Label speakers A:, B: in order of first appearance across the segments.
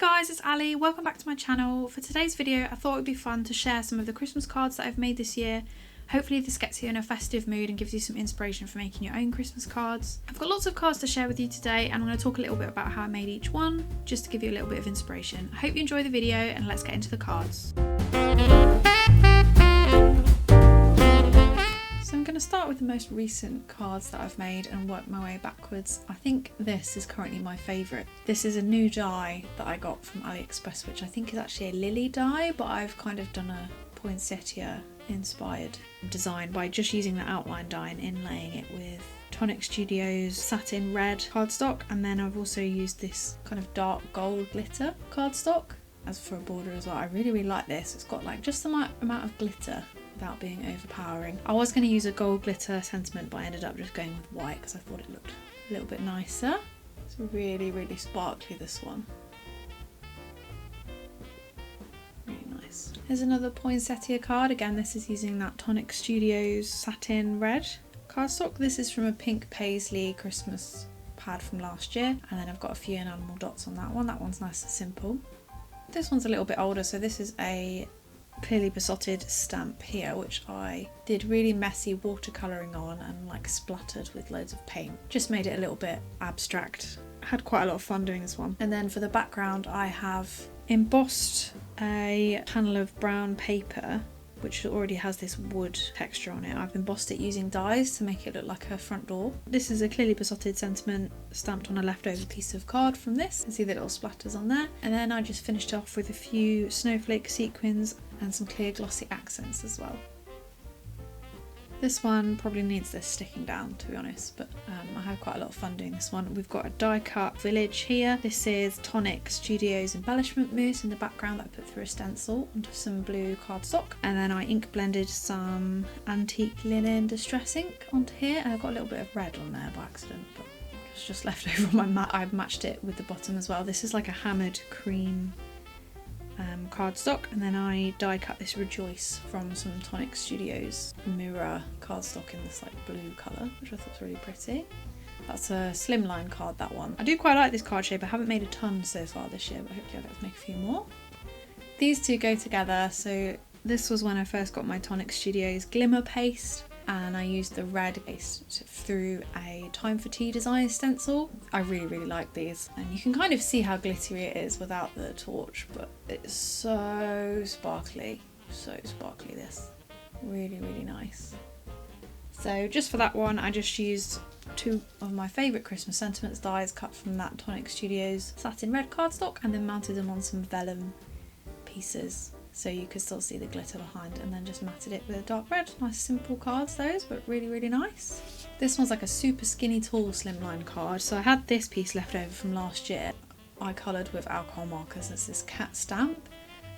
A: guys, it's Ali. Welcome back to my channel. For today's video, I thought it would be fun to share some of the Christmas cards that I've made this year. Hopefully this gets you in a festive mood and gives you some inspiration for making your own Christmas cards. I've got lots of cards to share with you today, and I'm going to talk a little bit about how I made each one, just to give you a little bit of inspiration. I hope you enjoy the video, and let's get into the cards. So I'm going to start with the most recent cards that I've made and work my way backwards. I think this is currently my favourite. This is a new die that I got from AliExpress, which I think is actually a lily die, but I've kind of done a poinsettia inspired design by just using the outline die and inlaying it with Tonic Studios satin red cardstock, and then I've also used this kind of dark gold glitter cardstock as for a border as well. I really like this. It's got like just the right amount of glitter without being overpowering. I was going to use a gold glitter sentiment, but I ended up just going with white because I thought it looked a little bit nicer. It's really sparkly, this one. Really nice. Here's another poinsettia card. Again, this is using that Tonic Studios satin red cardstock. This is from a pink paisley Christmas pad from last year, and then I've got a few enamel dots on that one. That one's nice and simple. This one's a little bit older, so this is a clearly besotted stamp here, which I did really messy watercolouring on and like splattered with loads of paint. Just made it a little bit abstract. Had quite a lot of fun doing this one. And then for the background, I have embossed a panel of brown paper which already has this wood texture on it. I've embossed it using dies to make it look like a front door. This is a clearly besotted sentiment stamped on a leftover piece of card from this. You can see the little splatters on there. And then I just finished off with a few snowflake sequins and some clear glossy accents as well. This one probably needs this sticking down, to be honest, but I had quite a lot of fun doing this one. We've got a die cut village here. This is Tonic Studios embellishment mousse in the background that I put through a stencil onto some blue cardstock, and then I ink blended some antique linen distress ink onto here, and I've got a little bit of red on there by accident, but it's just left over on my mat. I've matched it with the bottom as well. This is like a hammered cream cardstock, and then I die cut this Rejoice from some Tonic Studios mirror cardstock in this like blue colour, which I thought was really pretty. That's a slimline card, that one. I do quite like this card shape. I haven't made a ton so far this year, but hopefully I'll get to make a few more. These two go together. So this was when I first got my Tonic Studios glimmer paste, and I used the red paste through a Time for Tea design stencil. I really like these, and you can kind of see how glittery it is without the torch, but it's so sparkly, this. Really nice. So just for that one, I just used two of my favourite Christmas sentiments dies cut from that Tonic Studios satin red cardstock, and then mounted them on some vellum pieces so you could still see the glitter behind, and then just matted it with a dark red. Nice simple cards those, but really nice. This one's like a super skinny tall slimline card. So I had this piece left over from last year. I coloured with alcohol markers. It's this cat stamp.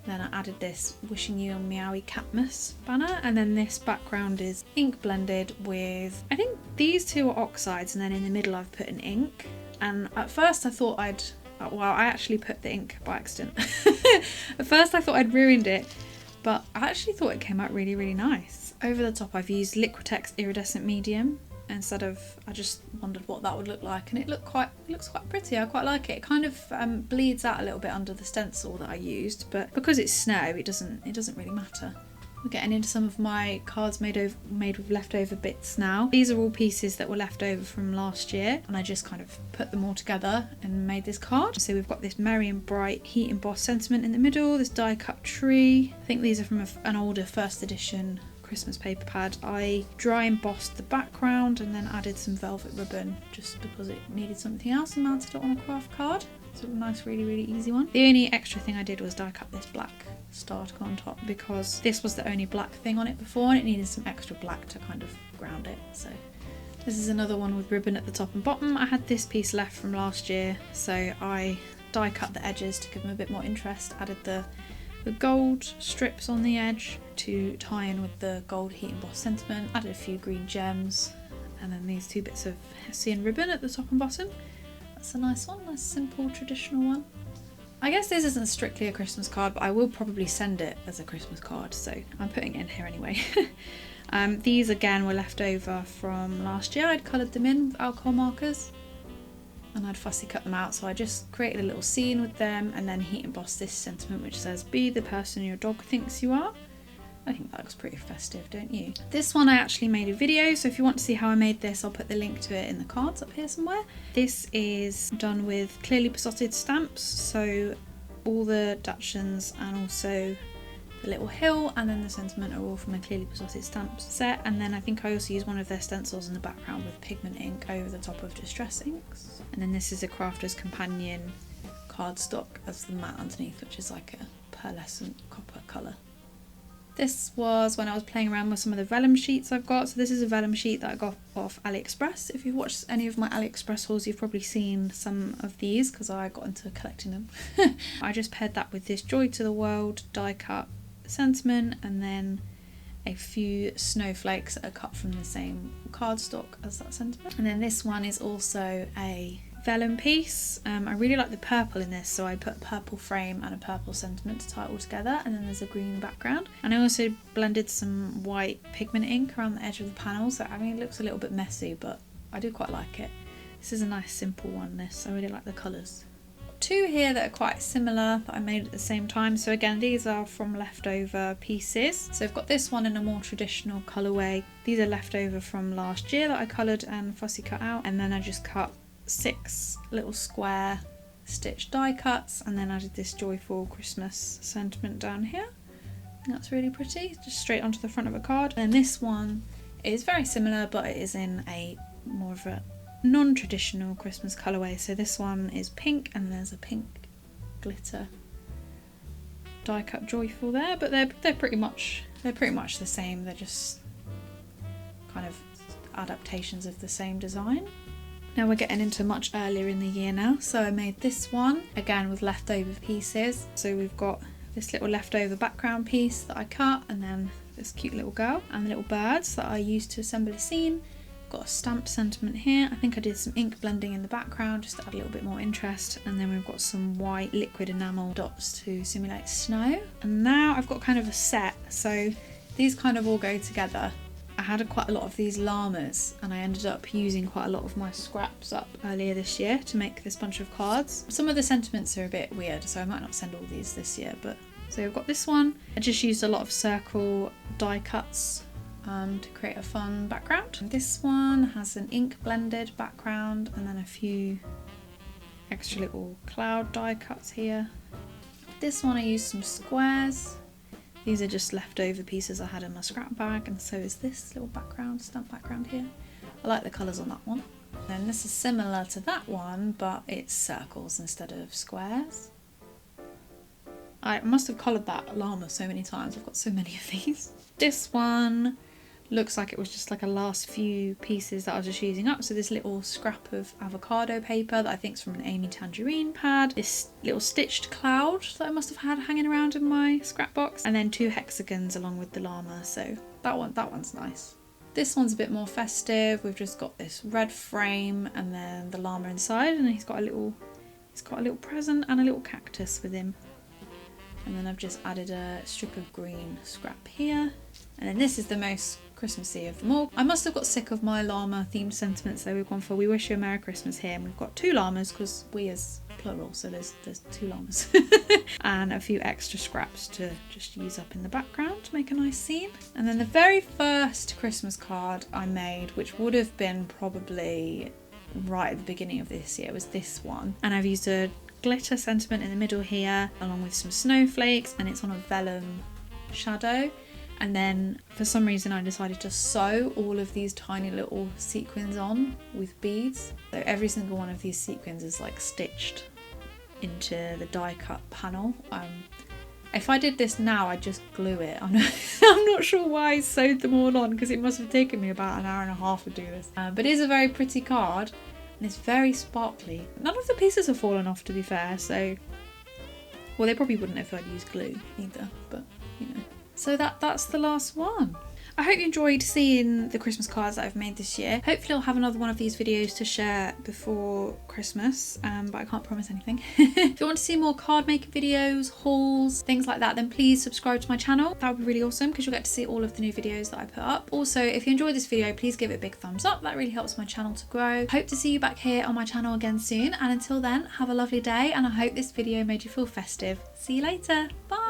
A: Then I added this Wishing You a Meowie Catmas banner, and then this background is ink blended with, I think these two are oxides, and then in the middle I've put an ink. And at first I thought I actually put the ink by accident. At first I thought I'd ruined it, but I actually thought it came out really nice. Over the top I've used Liquitex iridescent medium instead of, I just wondered what that would look like, and it looks quite pretty. I quite like it. It kind of bleeds out a little bit under the stencil that I used, but because it's snow it doesn't really matter. We're getting into some of my cards made with leftover bits now. These are all pieces that were left over from last year, and I just kind of put them all together and made this card. So we've got this merry and bright heat embossed sentiment in the middle, this die cut tree. I think these are from an older first edition Christmas paper pad. I dry embossed the background and then added some velvet ribbon just because it needed something else, and mounted it on a craft card. It's a nice, really easy one. The only extra thing I did was die cut this black star to go on top, because this was the only black thing on it before and it needed some extra black to kind of ground it. So this is another one with ribbon at the top and bottom. I had this piece left from last year, so I die cut the edges to give them a bit more interest. Added the gold strips on the edge to tie in with the gold heat embossed sentiment. Added a few green gems, and then these two bits of Hessian ribbon at the top and bottom. That's a nice one, nice simple traditional one. I guess this isn't strictly a Christmas card, but I will probably send it as a Christmas card, so I'm putting it in here anyway. These again were left over from last year. I'd coloured them in with alcohol markers. and I'd fussy cut them out. So I just created a little scene with them and then heat embossed this sentiment which says, "Be the person your dog thinks you are." I think that looks pretty festive, don't you? This one I actually made a video, so if you want to see how I made this, I'll put the link to it in the cards up here somewhere. This is done with clearly besotted stamps, so all the Dachshunds and also the little hill and then the sentiment are all from a clearly besotted stamps set, and then I think I also used one of their stencils in the background with pigment ink over the top of distress inks. And then this is a Crafter's Companion cardstock as the mat underneath, which is like a pearlescent copper colour. This was when I was playing around with some of the vellum sheets I've got. So this is a vellum sheet that I got off AliExpress. If you've watched any of my AliExpress hauls, you've probably seen some of these because I got into collecting them. I just paired that with this Joy to the World die cut sentiment and then a few snowflakes that are cut from the same cardstock as that sentiment. And then this one is also a vellum piece. I really like the purple in this, so I put a purple frame and a purple sentiment to tie it all together, and then there's a green background. And I also blended some white pigment ink around the edge of the panel, so I mean it looks a little bit messy, but I do quite like it. This is a nice simple one, this. I really like the colours. Two here that are quite similar that I made at the same time. So again, these are from leftover pieces. So I've got this one in a more traditional colourway. These are leftover from last year that I coloured and fussy cut out, and then I just cut 6 little square stitched die cuts, and then added this joyful Christmas sentiment down here. That's really pretty, just straight onto the front of a card. And this one is very similar, but it is in a more of a non-traditional Christmas colourway. So this one is pink, and there's a pink glitter die cut joyful there, but they're pretty much the same. They're just kind of adaptations of the same design. Now we're getting into much earlier in the year now, so I made this one again with leftover pieces. So we've got this little leftover background piece that I cut, and then this cute little girl and the little birds that I used to assemble a scene. Got a stamped sentiment here. I think I did some ink blending in the background just to add a little bit more interest, and then we've got some white liquid enamel dots to simulate snow. And now I've got kind of a set, so these kind of all go together. I had quite a lot of these llamas, and I ended up using quite a lot of my scraps up earlier this year to make this bunch of cards. Some of the sentiments are a bit weird, so I might not send all these this year, but so I've got this one. I just used a lot of circle die cuts to create a fun background. And this one has an ink blended background and then a few extra little cloud die cuts here. This one I used some squares. These are just leftover pieces I had in my scrap bag, and so is this little background, stamp background here. I like the colours on that one. And this is similar to that one, but it's circles instead of squares. I must have coloured that llama so many times, I've got so many of these. This one looks like it was just like a last few pieces that I was just using up. So this little scrap of avocado paper that I think is from an Amy Tangerine pad, this little stitched cloud that I must have had hanging around in my scrap box, and then 2 hexagons along with the llama. So that one's nice. This one's a bit more festive. We've just got this red frame and then the llama inside, and he's got a little present and a little cactus with him. And then I've just added a strip of green scrap here. And then this is the most Christmassy of them all. I must have got sick of my llama themed sentiments, so we've gone for "We wish you a Merry Christmas" here, and we've got 2 llamas because we is plural, so there's 2 llamas. And a few extra scraps to just use up in the background to make a nice scene. And then the very first Christmas card I made, which would have been probably right at the beginning of this year, was this one. And I've used a glitter sentiment in the middle here along with some snowflakes, and it's on a vellum shadow. And then for some reason I decided to sew all of these tiny little sequins on with beads. So every single one of these sequins is like stitched into the die cut panel. If I did this now, I'd just glue it. I'm not sure why I sewed them all on, because it must have taken me about an hour and a half to do this. But it is a very pretty card, and it's very sparkly. None of the pieces have fallen off, to be fair, so... Well, they probably wouldn't if I'd used glue either, but, you know. So that's the last one. I hope you enjoyed seeing the Christmas cards that I've made this year. Hopefully I'll have another one of these videos to share before Christmas, but I can't promise anything. If you want to see more card making videos, hauls, things like that, then please subscribe to my channel. That would be really awesome because you'll get to see all of the new videos that I put up. Also, if you enjoyed this video, please give it a big thumbs up. That really helps my channel to grow. Hope to see you back here on my channel again soon, and until then, have a lovely day, and I hope this video made you feel festive. See you later. Bye.